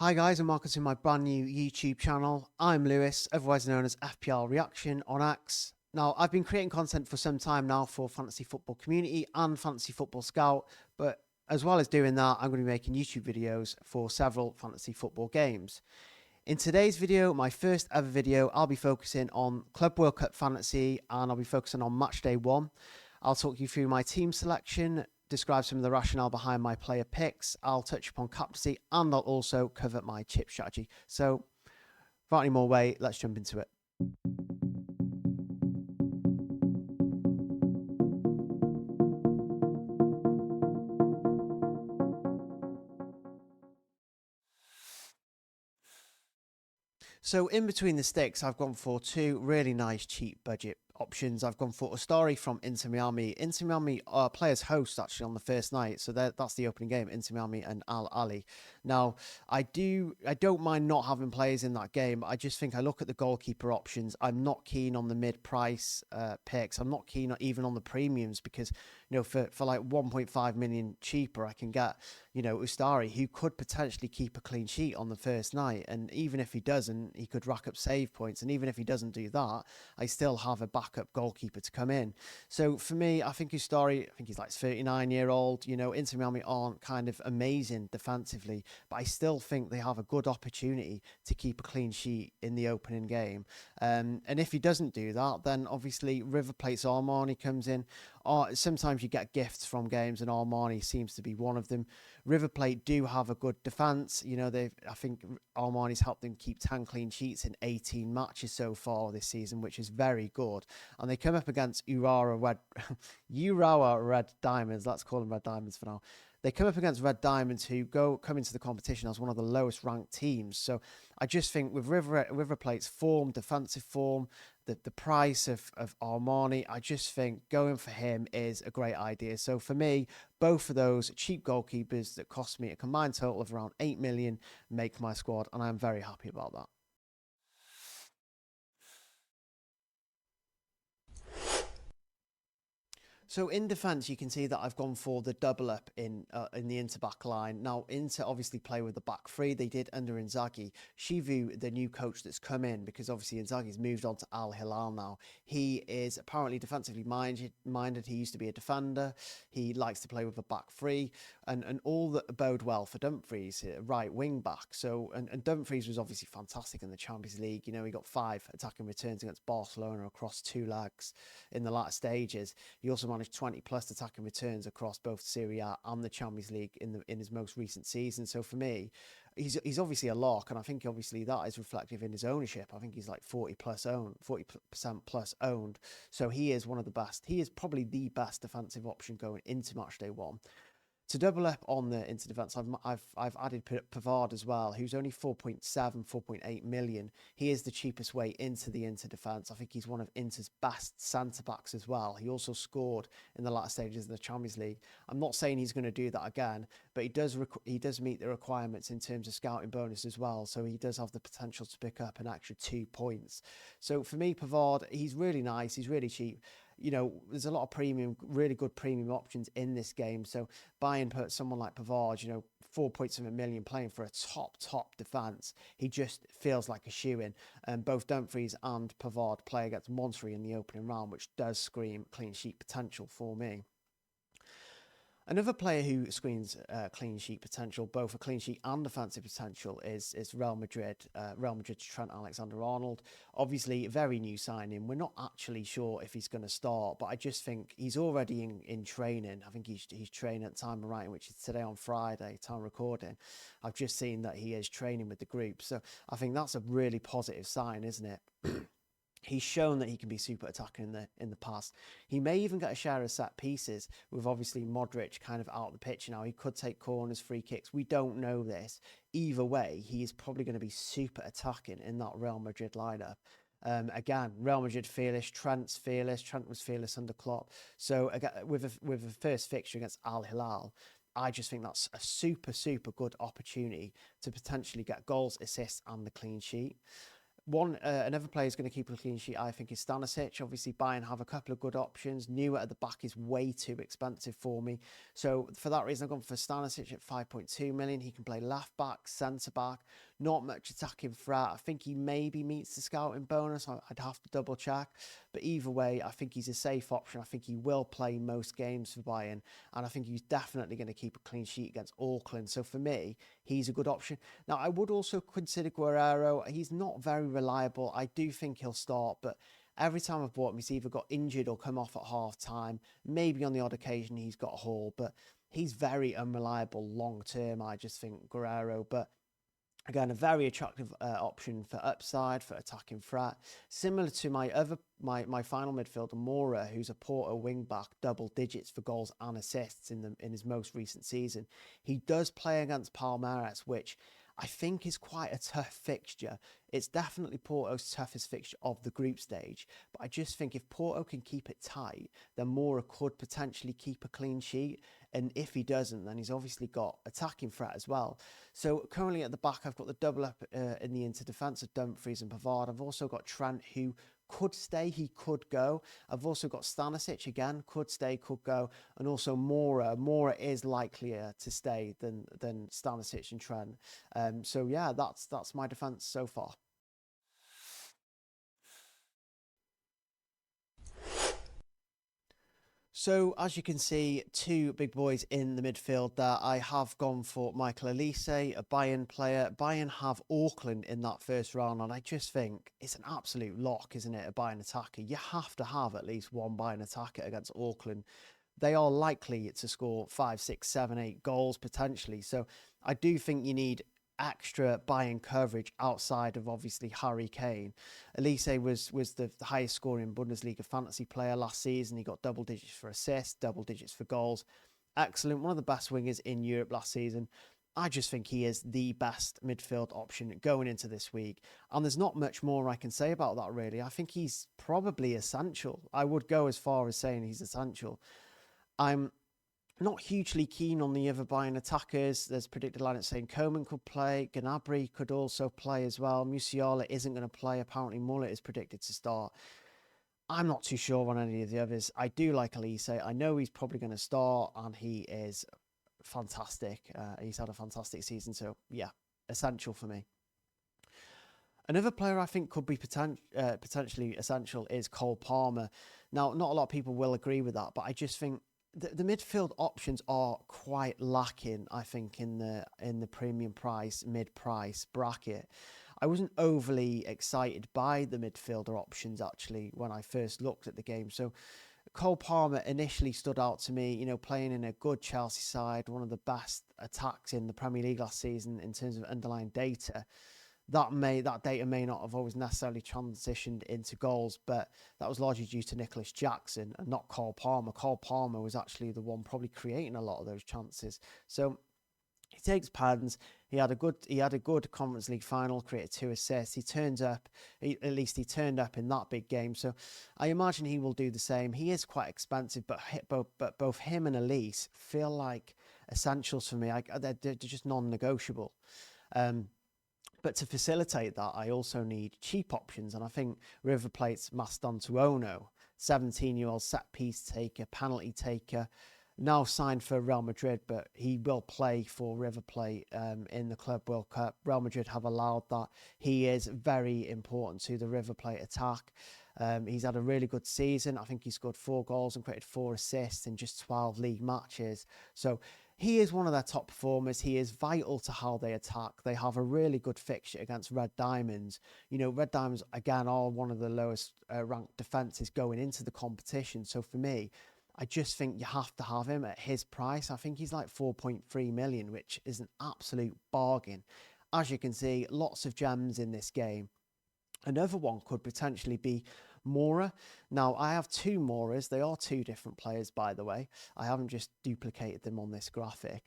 Hi guys, and welcome to my brand new YouTube channel. I'm Lewis, otherwise known as FPL Reaction on X. Now, I've been creating content for some time now for Fantasy Football Community and Fantasy Football Scout, but as well as doing that, I'm going to be making YouTube videos for several fantasy football games. In today's video, my first ever video, I'll be focusing on Club World Cup Fantasy and I'll be focusing on Matchday 1. I'll talk you through my team selection, describe some of the rationale behind my player picks. I'll touch upon captaincy and I'll also cover my chip strategy. So, without any more wait, let's jump into it. So in between the sticks, I've gone for two really nice cheap budget options. I've gone for Ustari from Inter Miami. Inter Miami are players host actually on the first night, so that's the opening game. Inter Miami and Al Ali. Now I don't mind not having players in that game. I just think I look at the goalkeeper options. I'm not keen on the mid-price picks. I'm not keen even on the premiums because for like 1.5 million cheaper, I can get Ustari, who could potentially keep a clean sheet on the first night, and even if he doesn't, he could rack up save points, and even if he doesn't do that, I still have a backup goalkeeper to come in. So for me, I think Ustari, I think he's like 39-year-old. Inter Miami aren't kind of amazing defensively, but I still think they have a good opportunity to keep a clean sheet in the opening game. And if he doesn't do that, then obviously River Plate's Armani comes in. Sometimes you get gifts from games, and Armani seems to be one of them. River Plate do have a good defence. I think Armani's helped them keep 10 clean sheets in 18 matches so far this season, which is very good. And they come up against Urawa Red Diamonds. Let's call them Red Diamonds for now. They come up against Red Diamonds, who come into the competition as one of the lowest ranked teams. So I just think with River Plate's form, defensive form, the price of Armani, I just think going for him is a great idea. So for me, both of those cheap goalkeepers that cost me a combined total of around 8 million make my squad, and I'm very happy about that. So in defence, you can see that I've gone for the double up in the Inter back line. Now, Inter obviously play with the back three. They did under Inzaghi. Shivu, the new coach that's come in, because obviously Inzaghi's moved on to Al Hilal now. He is apparently defensively minded. He used to be a defender. He likes to play with a back three, and all that bode well for Dumfries, right wing back. So and Dumfries was obviously fantastic in the Champions League. He got 5 attacking returns against Barcelona across 2 legs in the latter stages. He also managed 20 plus attacking returns across both Serie A and the Champions League in his most recent season. So for me, he's obviously a lock, and I think obviously that is reflective in his ownership. I think he's like 40% plus owned. So he is one of the best. He is probably the best defensive option going into Matchday 1. To double up on the Inter defence, I've added Pavard as well, who's only 4.8 million. He is the cheapest way into the Inter defence. I think he's one of Inter's best centre backs as well. He also scored in the latter stages of the Champions League. I'm not saying he's going to do that again, but he does meet the requirements in terms of scouting bonus as well. So he does have the potential to pick up an extra 2 points. So for me, Pavard, he's really nice. He's really cheap. There's a lot of really good premium options in this game. So buying someone like Pavard, 4.7 million playing for a top defence, he just feels like a shoe-in. And both Dumfries and Pavard play against Monterrey in the opening round, which does scream clean sheet potential for me. Another player who screens clean sheet potential, both a clean sheet and defensive potential, is Real Madrid. Real Madrid's Trent Alexander-Arnold. Obviously, a very new signing. We're not actually sure if he's going to start, but I just think he's already in training. I think he's training at the time of writing, which is today on Friday, time recording. I've just seen that he is training with the group. So I think that's a really positive sign, isn't it? He's shown that he can be super attacking in the past. He may even get a share of set pieces with obviously Modric kind of out of the pitch now. He could take corners, free kicks. We don't know this. Either way, he is probably going to be super attacking in that Real Madrid lineup. Again, Real Madrid fearless, Trent's fearless. Trent was fearless under Klopp. So again, with a first fixture against Al Hilal, I just think that's a super good opportunity to potentially get goals, assists, and the clean sheet. Another player who's going to keep a clean sheet, I think, is Stanisic. Obviously, Bayern have a couple of good options. Neuer at the back is way too expensive for me. So for that reason, I've gone for Stanisic at 5.2 million. He can play left back, centre back, not much attacking threat. I think he maybe meets the scouting bonus. I'd have to double check. But either way, I think he's a safe option. I think he will play most games for Bayern. And I think he's definitely going to keep a clean sheet against Auckland. So for me, he's a good option. Now, I would also consider Guerrero. He's not very reliable. I do think he'll start, but every time I've bought him, he's either got injured or come off at half time. Maybe on the odd occasion he's got a haul, but he's very unreliable long term, I just think, Guerrero. But again, a very attractive option for upside, for attacking threat. Similar to my final midfielder, Mora, who's a Porto wing-back, double digits for goals and assists in his most recent season. He does play against Palmeiras, which I think is quite a tough fixture. It's definitely Porto's toughest fixture of the group stage. But I just think if Porto can keep it tight, then Mora could potentially keep a clean sheet. And if he doesn't, then he's obviously got attacking threat as well. So currently at the back, I've got the double up in the inter-defence of Dumfries and Pavard. I've also got Trent, who could stay, he could go. I've also got Stanisic again, could stay, could go. And also Mora. Mora is likelier to stay than Stanisic and Trent. So yeah, that's my defence so far. So, as you can see, two big boys in the midfield there. I have gone for Michael Elise, a Bayern player. Bayern have Auckland in that first round, and I just think it's an absolute lock, isn't it, a Bayern attacker? You have to have at least one Bayern attacker against Auckland. They are likely to score 5, 6, 7, 8 goals potentially. So, I do think you need extra Bayern coverage outside of obviously Harry Kane. Elise was the highest scoring Bundesliga fantasy player last season. He got double digits for assists, double digits for goals. Excellent. One of the best wingers in Europe last season. I just think he is the best midfield option going into this week. And there's not much more I can say about that, really. I think he's probably essential. I would go as far as saying he's essential. I'm not hugely keen on the other Bayern attackers. There's predicted lineup saying Coman could play. Gnabry could also play as well. Musiala isn't going to play. Apparently, Mullet is predicted to start. I'm not too sure on any of the others. I do like Elise. I know he's probably going to start, and he is fantastic. He's had a fantastic season. So, yeah, essential for me. Another player I think could be potentially essential is Cole Palmer. Now, not a lot of people will agree with that, but I just think the midfield options are quite lacking, I think, in the premium price, mid-price bracket. I wasn't overly excited by the midfielder options, actually, when I first looked at the game. So Cole Palmer initially stood out to me, playing in a good Chelsea side, one of the best attacks in the Premier League last season in terms of underlying data. That data may not have always necessarily transitioned into goals, but that was largely due to Nicholas Jackson and not Cole Palmer. Cole Palmer was actually the one probably creating a lot of those chances. So he takes pens. He had a good Conference League final, created 2 assists. He turned up in that big game. So I imagine he will do the same. He is quite expensive, but both him and Elise feel like essentials for me. They're just non-negotiable. But to facilitate that, I also need cheap options. And I think River Plate's Mastantuono, 17-year-old set-piece taker, penalty taker, now signed for Real Madrid, but he will play for River Plate in the Club World Cup. Real Madrid have allowed that. He is very important to the River Plate attack. He's had a really good season. I think he scored 4 goals and created 4 assists in just 12 league matches. So he is one of their top performers. He is vital to how they attack. They have a really good fixture against Red Diamonds. Red Diamonds, again, are one of the lowest ranked defences going into the competition. So for me, I just think you have to have him at his price. I think he's like 4.3 million, which is an absolute bargain. As you can see, lots of gems in this game. Another one could potentially be Mora. Now, I have 2 Moras. They are 2 different players, by the way. I haven't just duplicated them on this graphic.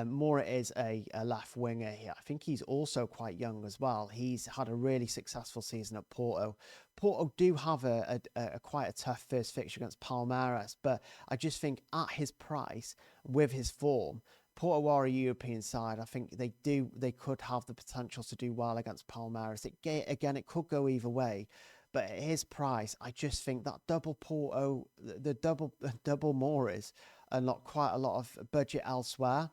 Mora is a left winger here. I think he's also quite young as well. He's had a really successful season at Porto. Porto do have a quite a tough first fixture against Palmeiras, but I just think at his price, with his form, Porto are a European side. I think they could have the potential to do well against Palmeiras. It could go either way. But at his price, I just think that double Porto, the double Moras, and not quite a lot of budget elsewhere.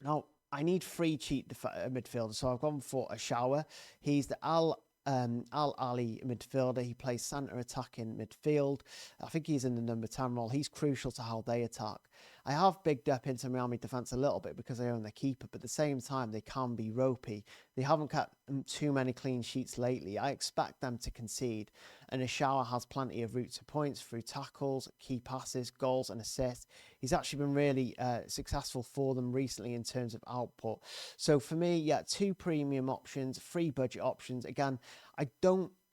Now, I need three cheap midfielders, so I've gone for a shower. He's the Al Ali midfielder. He plays centre attacking midfield. I think he's in the number 10 role. He's crucial to how they attack. I have bigged up into Miami defence a little bit because they own their keeper, but at the same time, they can be ropey. They haven't kept too many clean sheets lately. I expect them to concede, and Ashawa has plenty of route to points through tackles, key passes, goals and assists. He's actually been really successful for them recently in terms of output. So for me, yeah, two premium options, three budget options. Again, I'm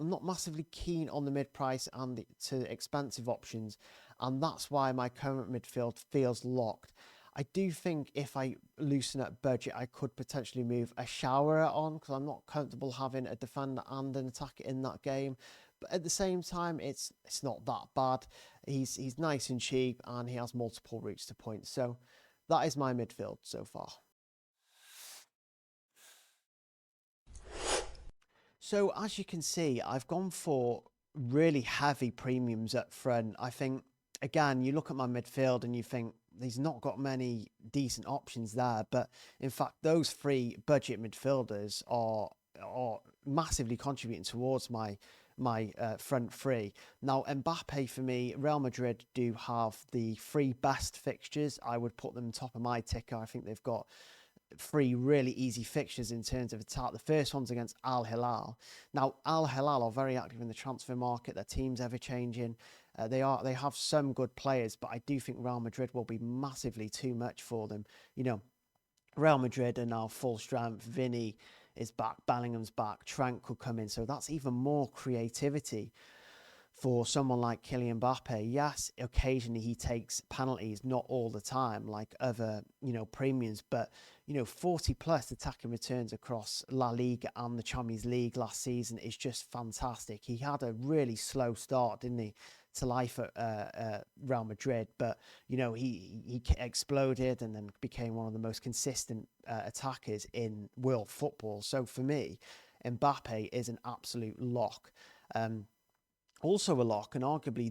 not massively keen on the mid-price and to expensive options, and that's why my current midfield feels locked. I do think if I loosen up budget, I could potentially move a shower on because I'm not comfortable having a defender and an attacker in that game. But at the same time, it's not that bad. He's nice and cheap, and he has multiple routes to points. So that is my midfield so far. So as you can see, I've gone for really heavy premiums up front. I think, again, you look at my midfield and you think he's not got many decent options there. But in fact, those three budget midfielders are massively contributing towards my front three. Now, Mbappe for me, Real Madrid do have the three best fixtures. I would put them top of my ticker. I think they've got three really easy fixtures in terms of attack. The first one's against Al Hilal. Now, Al Hilal are very active in the transfer market. Their team's ever changing. They have some good players, but I do think Real Madrid will be massively too much for them. You know, Real Madrid are now full strength. Vinny is back. Bellingham's back. Trent could come in. So that's even more creativity for someone like Kylian Mbappe. Yes, occasionally he takes penalties, not all the time, like other, premiums, but, 40 plus attacking returns across La Liga and the Champions League last season is just fantastic. He had a really slow start, didn't he, to life at Real Madrid, but, he exploded and then became one of the most consistent attackers in world football. So for me, Mbappe is an absolute lock. Also a lock, and arguably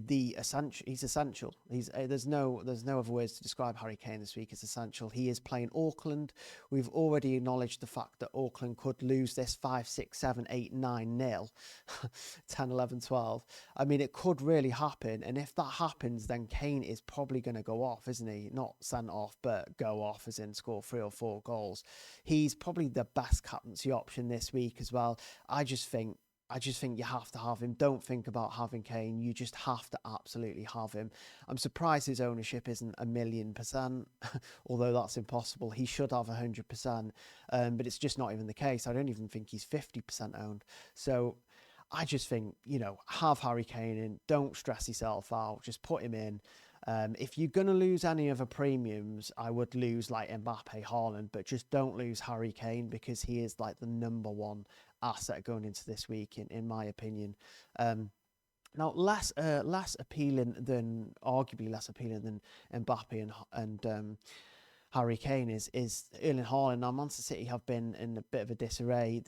he's essential. There's no other words to describe Harry Kane this week as essential. He is playing Auckland. We've already acknowledged the fact that Auckland could lose this 5, 6, 7, 8, 9-0, 10, 11, 12. I mean, it could really happen, and if that happens, then Kane is probably going to go off, isn't he? Not sent off, but go off, as in score 3 or 4 goals. He's probably the best captaincy option this week as well. I just think you have to have him. Don't think about having Kane. You just have to absolutely have him. I'm surprised his ownership isn't 1,000,000%, although that's impossible. He should have 100%, but it's just not even the case. I don't even think he's 50% owned. So I just think, have Harry Kane in. Don't stress yourself out. Just put him in. If you're going to lose any other premiums, I would lose like Mbappe, Haaland, but just don't lose Harry Kane because he is like the number one asset going into this week, in my opinion. Now, arguably less appealing than Mbappe and Harry Kane is Erling Haaland. Now, Manchester City have been in a bit of a disarray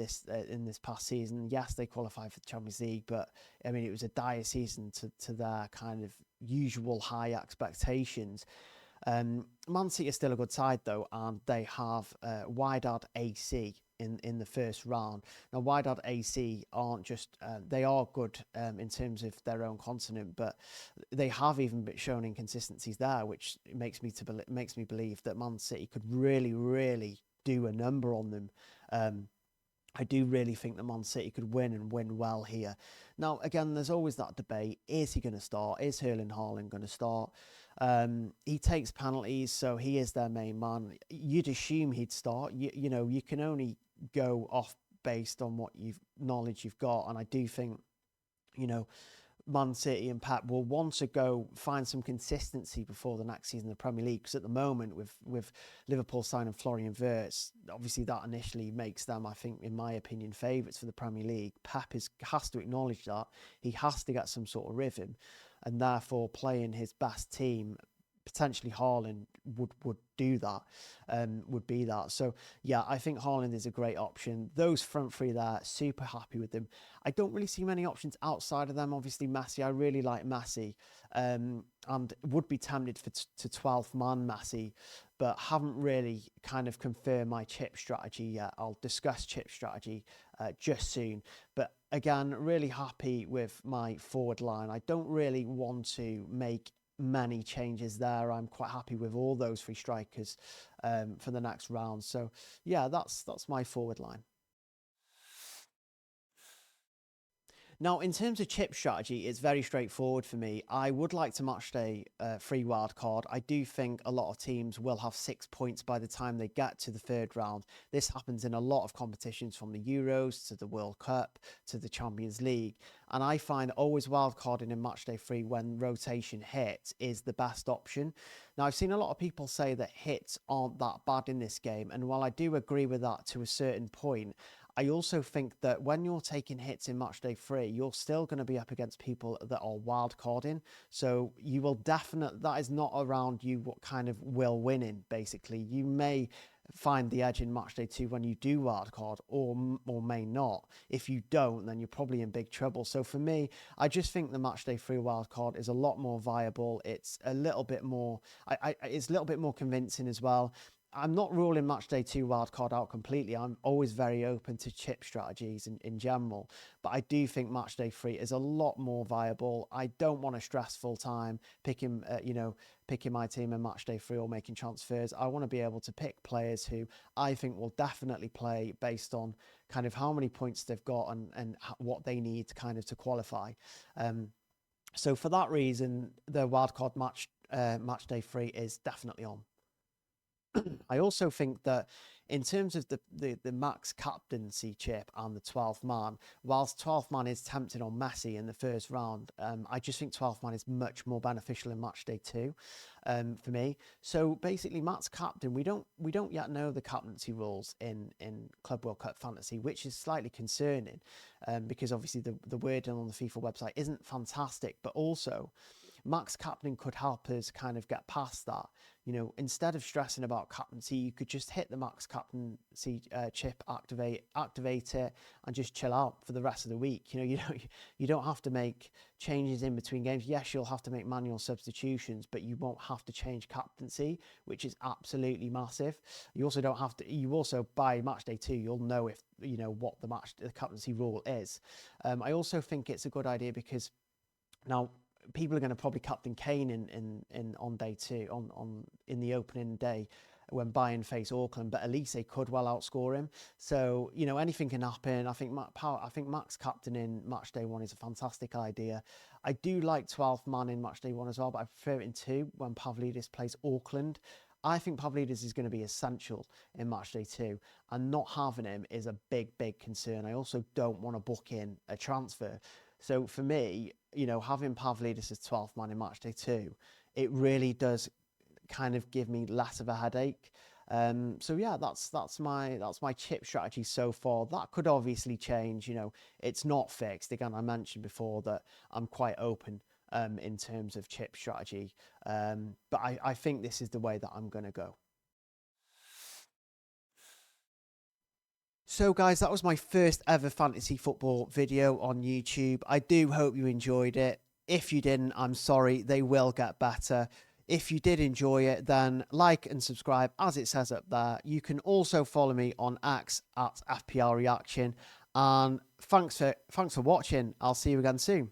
in this past season. Yes, they qualified for the Champions League, but I mean, it was a dire season to their kind of usual high expectations. Man City is still a good side though, and they have Wydad AC in the first round. Now, Wydad AC aren't just they are good in terms of their own continent, but they have even shown inconsistencies there, which makes me believe that Man City could really, really do a number on them. I do really think that Man City could win and win well here. Now, again, there's always that debate. Is he going to start? Is Erling Haaland going to start? He takes penalties, so he is their main man. You'd assume he'd start. You can only go off based on what knowledge you've got. And I do think, Man City and Pep will want to go find some consistency before the next season of the Premier League, because at the moment with Liverpool signing Florian Wirtz, obviously that initially makes them, I think, in my opinion, favourites for the Premier League. Pep has to acknowledge that. He has to get some sort of rhythm, and therefore playing his best team potentially Haaland would do that, would be that. So yeah, I think Haaland is a great option. Those front three there, super happy with them. I don't really see many options outside of them. Obviously Messi, I really like Messi, and would be tempted to 12th man Messi, but haven't really kind of confirmed my chip strategy yet. I'll discuss chip strategy just soon. But again, really happy with my forward line. I don't really want to make many changes there. I'm quite happy with all those three strikers for the next round. So yeah, that's my forward line. Now, in terms of chip strategy, it's very straightforward for me. I would like to matchday free wild card. I do think a lot of teams will have 6 points by the time they get to the third round. This happens in a lot of competitions, from the Euros to the World Cup to the Champions League. And I find always wildcarding in matchday free when rotation hits is the best option. Now, I've seen a lot of people say that hits aren't that bad in this game. And while I do agree with that to a certain point, I also think that when you're taking hits in matchday free, you're still going to be up against people that are wild carding. So you will definitely, that is not around you what kind of will winning, basically. You may find the edge in matchday 2 when you do wildcard, or may not. If you don't, then you're probably in big trouble. So for me, I just think the matchday 3 wildcard is a lot more viable. It's a little bit more, it's a little bit more convincing as well. I'm not ruling matchday 2 wildcard out completely. I'm always very open to chip strategies in general, but I do think matchday 3 is a lot more viable. I don't want a stressful time picking, picking my team in matchday 3 or making transfers. I want to be able to pick players who I think will definitely play based on kind of how many points they've got and what they need kind of to qualify. So for that reason, the wildcard matchday 3 is definitely on. I also think that in terms of the max captaincy chip and the 12th man, whilst 12th man is tempting on Messi in the first round, I just think 12th man is much more beneficial in matchday 2 for me. So basically, Matt's captain, we don't yet know the captaincy rules in Club World Cup Fantasy, which is slightly concerning because obviously the wording on the FIFA website isn't fantastic, but also max captain could help us kind of get past that. Instead of stressing about captaincy, you could just hit the max captaincy chip, activate it, and just chill out for the rest of the week. You don't have to make changes in between games. Yes, you'll have to make manual substitutions, but you won't have to change captaincy, which is absolutely massive. You also don't have to. You also, by matchday 2, you'll know if what the captaincy rule is. I also think it's a good idea because now people are going to probably captain Kane in on day 2 in the opening day when Bayern face Auckland, but Elise could well outscore him. So anything can happen. I think Max captain in match day 1 is a fantastic idea. I do like 12th man in match day 1 as well, but I prefer it in 2 when Pavlidis plays Auckland. I think Pavlidis is going to be essential in matchday 2, and not having him is a big concern. I also don't want to book in a transfer. So for me, having Pavlidis as 12th man in matchday 2, it really does kind of give me less of a headache. So yeah, that's my chip strategy so far. That could obviously change. It's not fixed. Again, I mentioned before that I'm quite open in terms of chip strategy, but I think this is the way that I'm going to go. So guys, that was my first ever fantasy football video on YouTube. I do hope you enjoyed it. If you didn't, I'm sorry, they will get better. If you did enjoy it, then like and subscribe as it says up there. You can also follow me on X at FPL Reaction. And thanks for watching. I'll see you again soon.